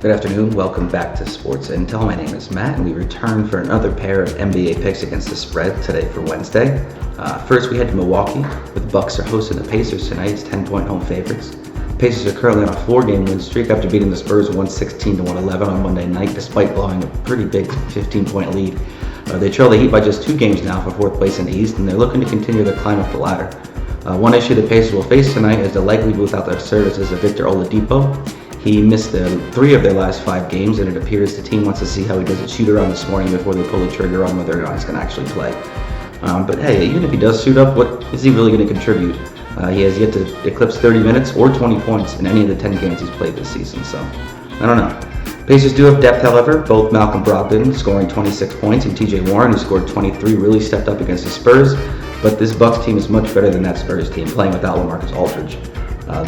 Good afternoon, welcome back to Sports Intel. My name is Matt and we return for another pair of NBA picks against the spread today for Wednesday. First we head to Milwaukee, where the Bucks are hosting the Pacers tonight. It's 10-point home favorites. Pacers are currently on a 4-game win streak after beating the Spurs 116-111 on Monday night, despite blowing a pretty big 15-point lead. They trail the Heat by just 2 games now for 4th place in the East, and they're looking to continue their climb up the ladder. One issue the Pacers will face tonight is they'll likely be without their services of Victor Oladipo. He missed 3 of their last 5 games, and it appears the team wants to see how he does at shoot-around this morning before they pull the trigger on whether or not he's going to actually play. But hey, even if he does suit up, what is he really going to contribute? He has yet to eclipse 30 minutes or 20 points in any of the 10 games he's played this season, so I don't know. Pacers do have depth, however. Both Malcolm Brogdon scoring 26 points and TJ Warren, who scored 23, really stepped up against the Spurs. But this Bucks team is much better than that Spurs team, playing without LaMarcus Aldridge.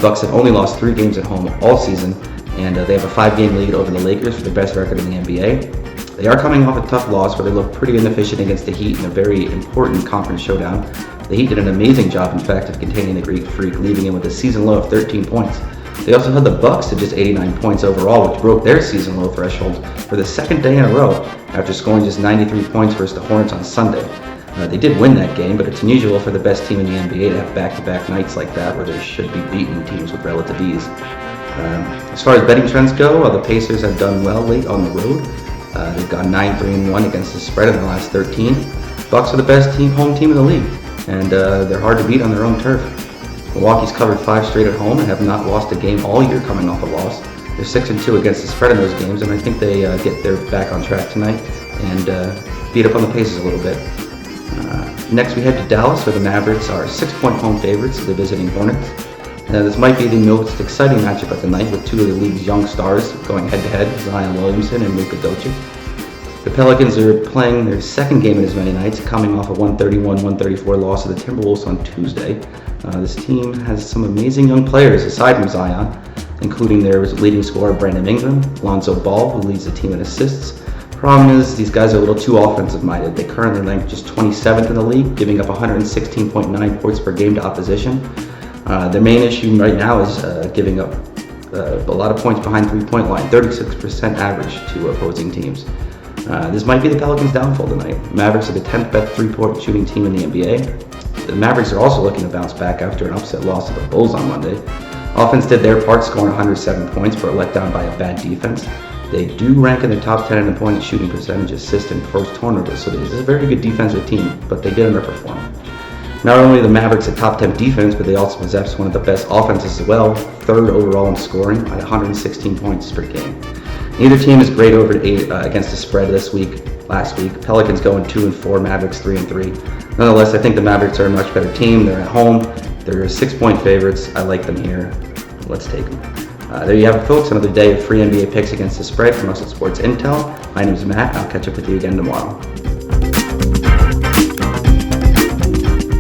Bucks have only lost 3 games at home all season, and they have a 5-game lead over the Lakers for the best record in the NBA. They are coming off a tough loss where they look pretty inefficient against the Heat in a very important conference showdown. The Heat did an amazing job, in fact, of containing the Greek Freak, leaving him with a season low of 13 points. They also held the Bucks to just 89 points overall, which broke their season low threshold for the 2nd day in a row after scoring just 93 points versus the Hornets on Sunday. They did win that game, but it's unusual for the best team in the NBA to have back-to-back nights like that where they should be beating teams with relative ease. As far as betting trends go, the Pacers have done well late on the road. They've gone 9-3-1 against the spread in the last 13. Bucks are the best home team in the league, and they're hard to beat on their own turf. Milwaukee's covered 5 straight at home and have not lost a game all year coming off a loss. They're 6-2 against the spread in those games, and I think they get their back on track tonight and beat up on the Pacers a little bit. Next we head to Dallas, where the Mavericks are 6-point home favorites of the visiting Hornets. This might be the most exciting matchup of the night, with 2 of the league's young stars going head-to-head, Zion Williamson and Luka Doncic. The Pelicans are playing their 2nd game in as many nights, coming off a 131-134 loss to the Timberwolves on Tuesday. This team has some amazing young players aside from Zion, including their leading scorer Brandon Ingram, Lonzo Ball, who leads the team in assists. Problem is, these guys are a little too offensive-minded. They currently rank just 27th in the league, giving up 116.9 points per game to opposition. Their main issue right now is giving up a lot of points behind 3-point line, 36% average to opposing teams. This might be the Pelicans' downfall tonight. Mavericks are the 10th best 3-point shooting team in the NBA. The Mavericks are also looking to bounce back after an upset loss to the Bulls on Monday. Offense did their part, scoring 107 points, but let down by a bad defense. They do rank in the top 10 in the point shooting percentage, assist, and forced turnovers, so this is a very good defensive team, but they did underperform. Not only are the Mavericks a top 10 defense, but they also possess one of the best offenses as well, 3rd overall in scoring at 116 points per game. Neither team is great over against the spread last week. Pelicans going 2-4, Mavericks 3-3. Nonetheless, I think the Mavericks are a much better team. They're at home. They're 6-point favorites. I like them here. Let's take them. There you have it, folks. Another day of free NBA picks against the spread from us at Sports Intel. My name is Matt. I'll catch up with you again tomorrow.